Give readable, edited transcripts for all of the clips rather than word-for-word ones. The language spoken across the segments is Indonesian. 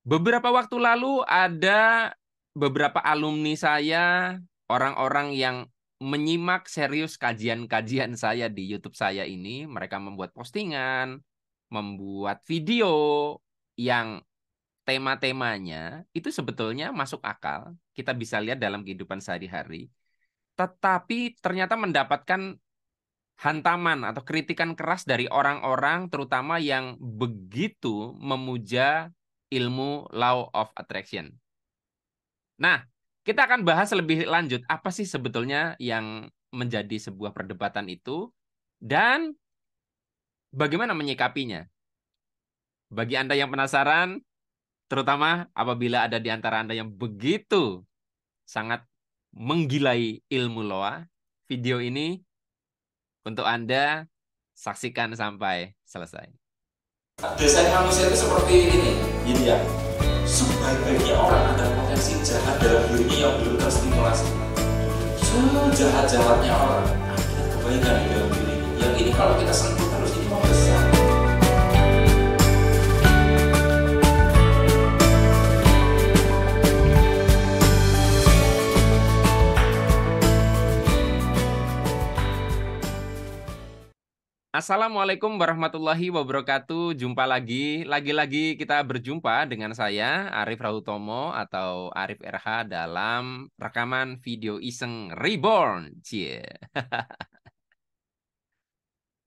Beberapa waktu lalu ada beberapa alumni saya, orang-orang yang menyimak serius kajian-kajian saya di YouTube saya ini. Mereka membuat postingan, membuat video yang tema-temanya itu sebetulnya masuk akal. Kita bisa lihat dalam kehidupan sehari-hari. Tetapi ternyata mendapatkan hantaman atau kritikan keras dari orang-orang terutama yang begitu memuja ilmu law of attraction. Nah, kita akan bahas lebih lanjut apa sih sebetulnya yang menjadi sebuah perdebatan itu dan bagaimana menyikapinya. Bagi Anda yang penasaran, terutama apabila ada di antara Anda yang begitu sangat menggilai ilmu loa, video ini untuk Anda saksikan sampai selesai. Desain manusia itu seperti ini ya. Sebaik-baiknya orang ada potensi jahat dalam dirinya yang belum terstimulasi. Sejahat-jahatnya orang ada kebaikan di dalam dirinya. Yang ini kalau kita sentuh terus ini mau besar. Assalamualaikum warahmatullahi wabarakatuh. Jumpa lagi. Lagi-lagi kita berjumpa dengan saya, Arif Rahutomo atau Arif RH dalam rekaman video iseng Reborn. Cie.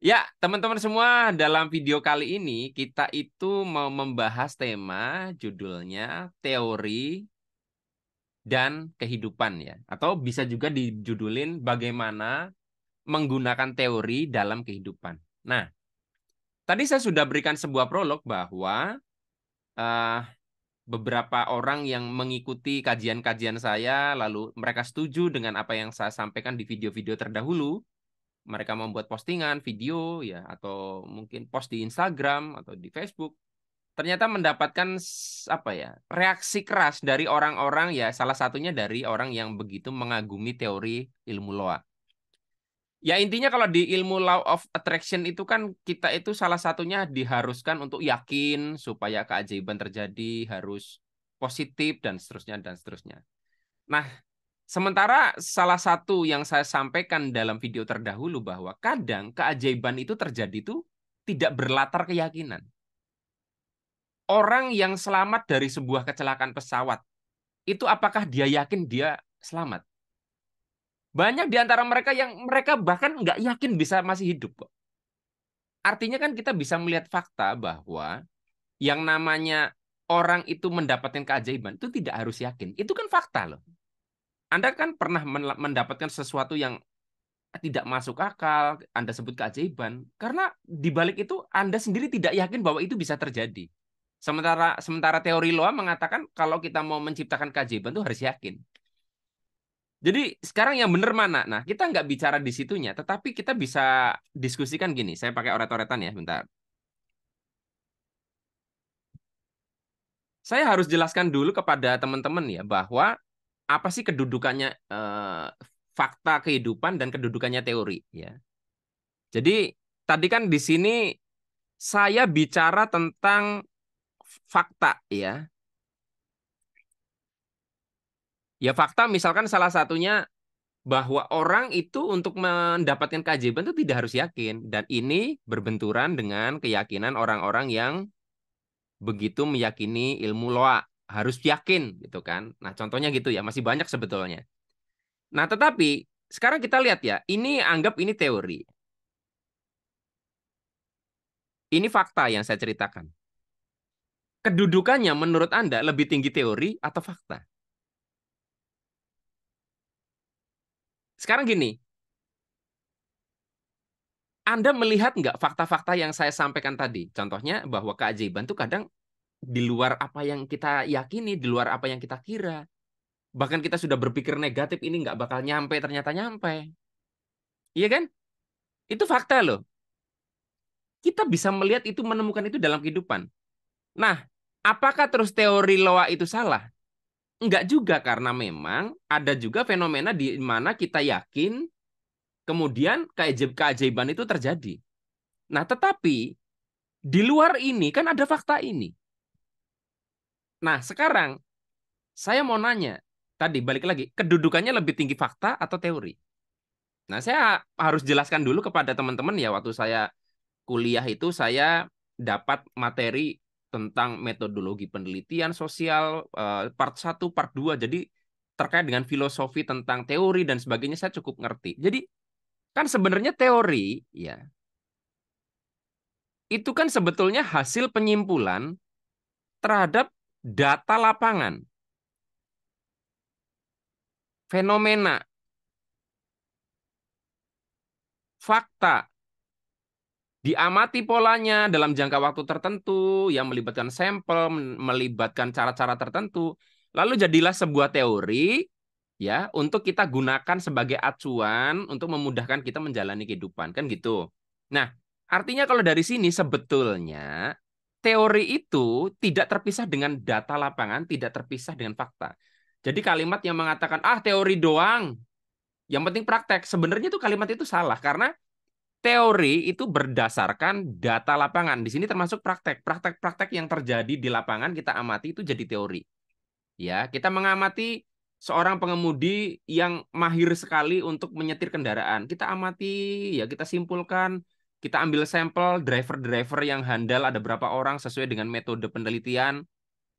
Ya, teman-teman semua, dalam video kali ini kita itu mau membahas tema judulnya teori dan kehidupan ya. Atau bisa juga dijudulin bagaimana menggunakan teori dalam kehidupan. Nah, tadi saya sudah berikan sebuah prolog bahwa eh, beberapa orang yang mengikuti kajian-kajian saya, lalu mereka setuju dengan apa yang saya sampaikan di video-video terdahulu. Mereka membuat postingan, video, ya, atau mungkin post di Instagram atau di Facebook. Ternyata mendapatkan apa ya, reaksi keras dari orang-orang ya, salah satunya dari orang yang begitu mengagumi teori ilmu loa. Ya intinya kalau di ilmu law of attraction itu kan kita itu salah satunya diharuskan untuk yakin supaya keajaiban terjadi, harus positif dan seterusnya dan seterusnya. Nah, sementara salah satu yang saya sampaikan dalam video terdahulu bahwa kadang keajaiban itu terjadi itu tidak berlatar keyakinan. Orang yang selamat dari sebuah kecelakaan pesawat, itu apakah dia yakin dia selamat? Banyak di antara mereka yang mereka bahkan nggak yakin bisa masih hidup kok. Artinya kan kita bisa melihat fakta bahwa yang namanya orang itu mendapatkan keajaiban itu tidak harus yakin. Itu kan fakta loh. Anda kan pernah mendapatkan sesuatu yang tidak masuk akal, Anda sebut keajaiban, karena di balik itu Anda sendiri tidak yakin bahwa itu bisa terjadi. Sementara sementara teori Loa mengatakan kalau kita mau menciptakan keajaiban itu harus yakin. Jadi sekarang yang benar mana? Nah, kita nggak bicara di situnya, tetapi kita bisa diskusikan gini. Saya pakai oret-oretan ya, bentar. Saya harus jelaskan dulu kepada teman-teman ya bahwa apa sih kedudukannya fakta kehidupan dan kedudukannya teori ya. Jadi tadi kan di sini saya bicara tentang fakta ya. Ya fakta misalkan salah satunya bahwa orang itu untuk mendapatkan keajaiban itu tidak harus yakin dan ini berbenturan dengan keyakinan orang-orang yang begitu meyakini ilmu loa harus yakin gitu kan. Nah, contohnya gitu ya, masih banyak sebetulnya. Nah, tetapi sekarang kita lihat ya, ini anggap ini teori. Ini fakta yang saya ceritakan. Kedudukannya menurut Anda lebih tinggi teori atau fakta? Sekarang gini, Anda melihat nggak fakta-fakta yang saya sampaikan tadi? Contohnya bahwa keajaiban itu kadang di luar apa yang kita yakini, di luar apa yang kita kira. Bahkan kita sudah berpikir negatif, ini nggak bakal nyampe, ternyata nyampe. Iya kan? Itu fakta loh. Kita bisa melihat itu, menemukan itu dalam kehidupan. Nah, apakah terus teori Loa itu salah? Enggak juga, karena memang ada juga fenomena di mana kita yakin, kemudian keajaiban itu terjadi. Nah, tetapi di luar ini kan ada fakta ini. Nah, sekarang saya mau nanya, tadi balik lagi, kedudukannya lebih tinggi fakta atau teori? Nah, saya harus jelaskan dulu kepada teman-teman ya, waktu saya kuliah itu saya dapat materi tentang metodologi penelitian sosial, part satu, part 2. Jadi terkait dengan filosofi tentang teori dan sebagainya saya cukup ngerti. Jadi kan sebenarnya teori ya, itu kan sebetulnya hasil penyimpulan terhadap data lapangan, fenomena, fakta, diamati polanya dalam jangka waktu tertentu yang melibatkan sampel, melibatkan cara-cara tertentu, lalu jadilah sebuah teori ya untuk kita gunakan sebagai acuan untuk memudahkan kita menjalani kehidupan, kan gitu. Nah, artinya kalau dari sini sebetulnya teori itu tidak terpisah dengan data lapangan, tidak terpisah dengan fakta. Jadi kalimat yang mengatakan ah teori doang, yang penting praktek, sebenarnya itu kalimat itu salah karena teori itu berdasarkan data lapangan. Di sini termasuk praktek. Praktek-praktek yang terjadi di lapangan kita amati itu jadi teori. Ya, kita mengamati seorang pengemudi yang mahir sekali untuk menyetir kendaraan. Kita amati, ya kita simpulkan, kita ambil sampel driver-driver yang handal ada berapa orang sesuai dengan metode penelitian.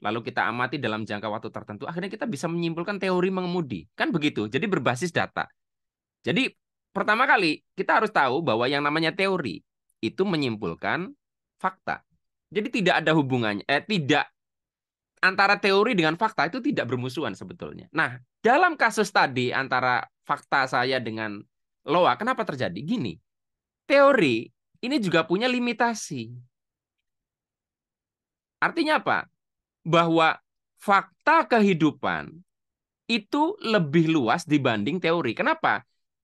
Lalu kita amati dalam jangka waktu tertentu. Akhirnya kita bisa menyimpulkan teori mengemudi. Kan begitu. Jadi berbasis data. Jadi pertama kali kita harus tahu bahwa yang namanya teori itu menyimpulkan fakta. Jadi tidak ada hubungannya, tidak antara teori dengan fakta itu tidak bermusuhan sebetulnya. Nah, dalam kasus tadi antara fakta saya dengan Loa, kenapa terjadi? Gini, teori ini juga punya limitasi. Artinya apa? Bahwa fakta kehidupan itu lebih luas dibanding teori. Kenapa?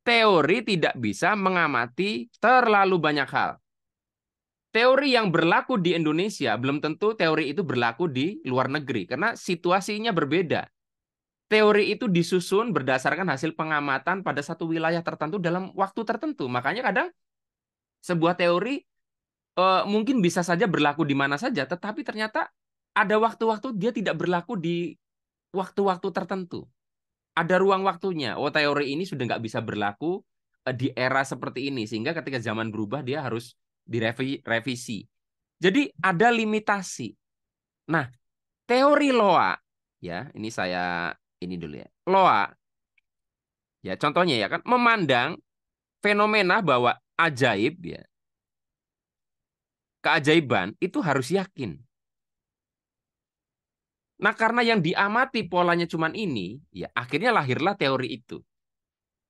Teori tidak bisa mengamati terlalu banyak hal. Teori yang berlaku di Indonesia belum tentu teori itu berlaku di luar negeri karena situasinya berbeda. Teori itu disusun berdasarkan hasil pengamatan pada satu wilayah tertentu dalam waktu tertentu. Makanya kadang sebuah teori mungkin bisa saja berlaku di mana saja, tetapi ternyata ada waktu-waktu dia tidak berlaku di waktu-waktu tertentu. Ada ruang waktunya. Oh, teori ini sudah nggak bisa berlaku di era seperti ini, sehingga ketika zaman berubah dia harus direvisi. Jadi ada limitasi. Nah, teori Loa, ya ini saya ini dulu ya. Loa, ya contohnya ya kan memandang fenomena bahwa ajaib ya, keajaiban itu harus yakin. Nah, karena yang diamati polanya cuman ini, ya akhirnya lahirlah teori itu.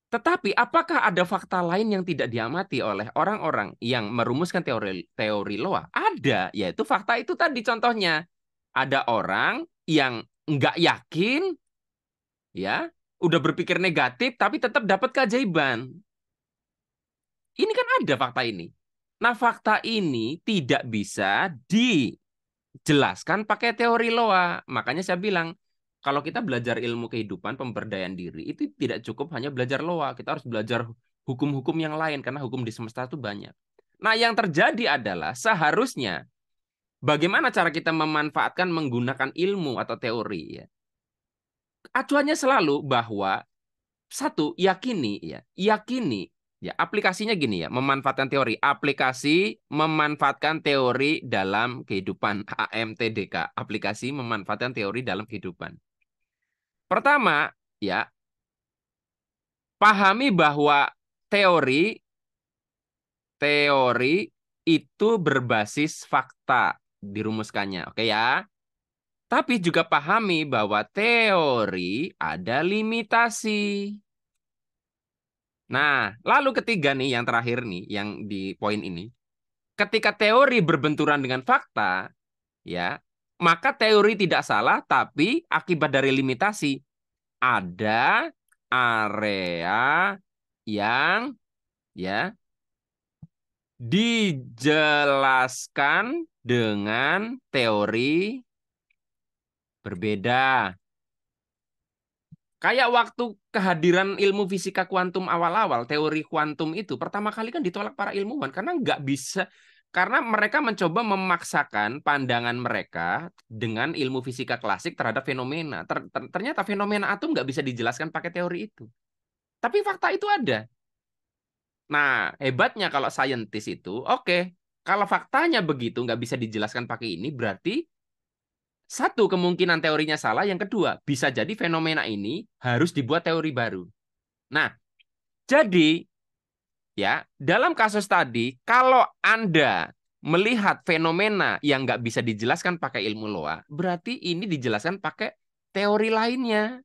Tetapi apakah ada fakta lain yang tidak diamati oleh orang-orang yang merumuskan teori Loa? Ada, yaitu fakta itu tadi contohnya. Ada orang yang nggak yakin, ya, udah berpikir negatif, tapi tetap dapat keajaiban. Ini kan ada fakta ini. Nah, fakta ini tidak bisa dijelaskan pakai teori Loa. Makanya saya bilang, kalau kita belajar ilmu kehidupan, pemberdayaan diri, itu tidak cukup hanya belajar Loa. Kita harus belajar hukum-hukum yang lain, karena hukum di semesta itu banyak. Nah, yang terjadi adalah seharusnya, bagaimana cara kita memanfaatkan menggunakan ilmu atau teori, ya. Acuannya selalu bahwa satu, yakini, ya aplikasinya gini ya, memanfaatkan teori, aplikasi memanfaatkan teori dalam kehidupan, AMTDK, aplikasi memanfaatkan teori dalam kehidupan. Pertama, ya pahami bahwa teori teori itu berbasis fakta dirumuskannya, oke ya. Tapi juga pahami bahwa teori ada limitasi. Nah, lalu ketiga nih, yang terakhir nih, yang di poin ini. Ketika teori berbenturan dengan fakta, ya, maka teori tidak salah, tapi akibat dari limitasi, ada area yang, ya, dijelaskan dengan teori berbeda. Kayak waktu kehadiran ilmu fisika kuantum awal-awal, teori kuantum itu pertama kali kan ditolak para ilmuwan karena Karena mereka mencoba memaksakan pandangan mereka dengan ilmu fisika klasik terhadap fenomena. Ternyata fenomena atom nggak bisa dijelaskan pakai teori itu. Tapi fakta itu ada. Nah, hebatnya kalau saintis itu, oke. Kalau faktanya begitu nggak bisa dijelaskan pakai ini, berarti satu, kemungkinan teorinya salah. Yang kedua, bisa jadi fenomena ini harus dibuat teori baru. Nah, jadi ya, dalam kasus tadi, kalau Anda melihat fenomena yang nggak bisa dijelaskan pakai ilmu loa, berarti ini dijelaskan pakai teori lainnya.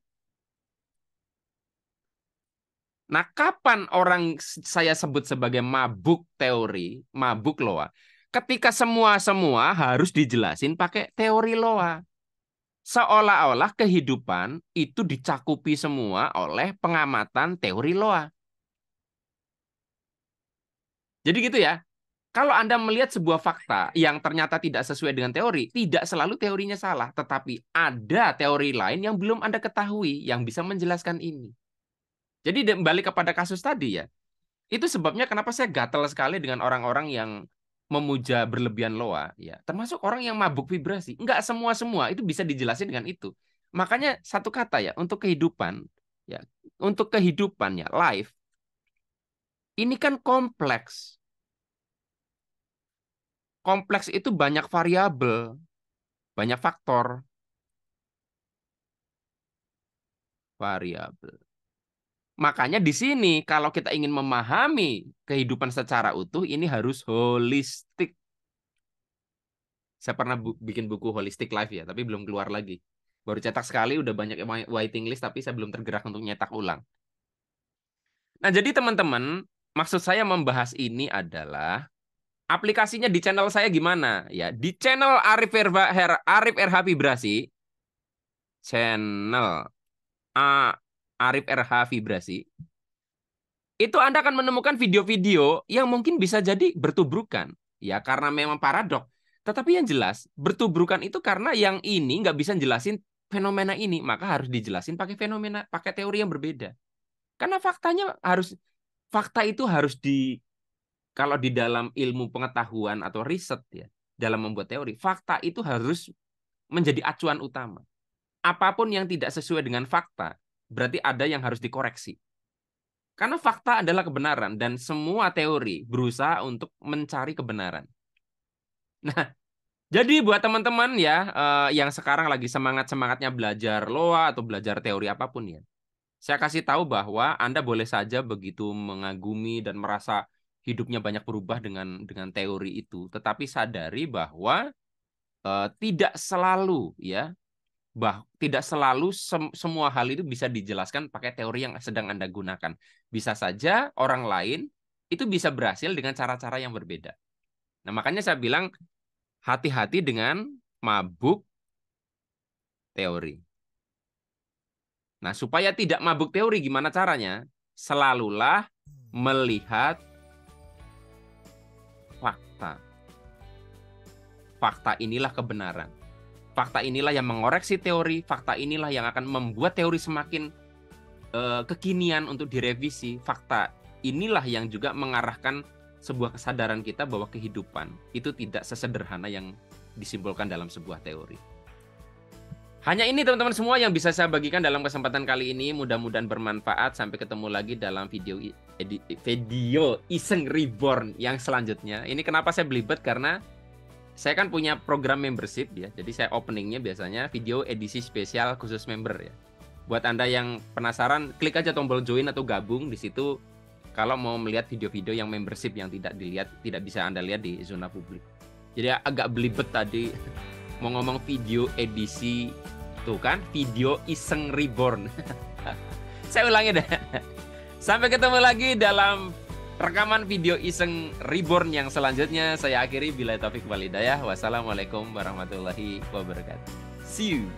Nah, kapan orang saya sebut sebagai mabuk teori, mabuk loa? Ketika semua harus dijelasin pakai teori loa. Seolah-olah kehidupan itu dicakupi semua oleh pengamatan teori loa. Jadi gitu ya. Kalau Anda melihat sebuah fakta yang ternyata tidak sesuai dengan teori, tidak selalu teorinya salah, tetapi ada teori lain yang belum Anda ketahui yang bisa menjelaskan ini. Jadi kembali kepada kasus tadi ya, itu sebabnya kenapa saya gatel sekali dengan orang-orang yang memuja berlebihan loa, ya, termasuk orang yang mabuk vibrasi. Enggak semua itu bisa dijelasin dengan itu. Makanya satu kata ya, ya, untuk kehidupan ya, life, ini kan kompleks. Kompleks itu banyak variabel, banyak faktor. Variabel. Makanya di sini kalau kita ingin memahami kehidupan secara utuh, ini harus holistik. Saya pernah bikin buku Holistic Life ya, tapi belum keluar lagi. Baru cetak sekali, udah banyak waiting list, tapi saya belum tergerak untuk nyetak ulang. Nah, jadi teman-teman, maksud saya membahas ini adalah aplikasinya di channel saya gimana? Ya, di channel Arif RH Vibrasi, channel Arif RH Vibrasi, itu Anda akan menemukan video-video yang mungkin bisa jadi bertubrukan. Ya, karena memang paradok. Tetapi yang jelas, bertubrukan itu karena yang ini nggak bisa jelasin fenomena ini. Maka harus dijelasin pakai fenomena, pakai teori yang berbeda. Karena fakta itu harus kalau di dalam ilmu pengetahuan atau riset ya, dalam membuat teori, fakta itu harus menjadi acuan utama. Apapun yang tidak sesuai dengan fakta, berarti ada yang harus dikoreksi. Karena fakta adalah kebenaran dan semua teori berusaha untuk mencari kebenaran. Nah, jadi buat teman-teman ya yang sekarang lagi semangat-semangatnya belajar loa atau belajar teori apapun ya, saya kasih tahu bahwa Anda boleh saja begitu mengagumi dan merasa hidupnya banyak berubah dengan teori itu, tetapi sadari bahwa tidak selalu ya. Tidak selalu semua hal itu bisa dijelaskan pakai teori yang sedang Anda gunakan. Bisa saja orang lain itu bisa berhasil dengan cara-cara yang berbeda. Nah, makanya saya bilang hati-hati dengan mabuk teori. Nah, supaya tidak mabuk teori, gimana caranya? Selalulah melihat fakta. Fakta inilah kebenaran. Fakta inilah yang mengoreksi teori, fakta inilah yang akan membuat teori semakin kekinian untuk direvisi. Fakta inilah yang juga mengarahkan sebuah kesadaran kita bahwa kehidupan itu tidak sesederhana yang disimpulkan dalam sebuah teori. Hanya ini teman-teman semua yang bisa saya bagikan dalam kesempatan kali ini. Mudah-mudahan bermanfaat. Sampai ketemu lagi dalam video Iseng Reborn yang selanjutnya. Ini kenapa saya belibet, karena saya kan punya program membership ya, jadi saya openingnya biasanya video edisi spesial khusus member ya. Buat Anda yang penasaran, klik aja tombol join atau gabung di situ kalau mau melihat video-video yang membership yang tidak bisa Anda lihat di zona publik. Jadi agak belibet tadi mau ngomong video edisi tuh kan, video Iseng Reborn. Saya ulangi deh. Sampai ketemu lagi dalam rekaman video Iseng Reborn yang selanjutnya. Saya akhiri, billahi taufik wal hidayah. Wassalamualaikum warahmatullahi wabarakatuh. See you.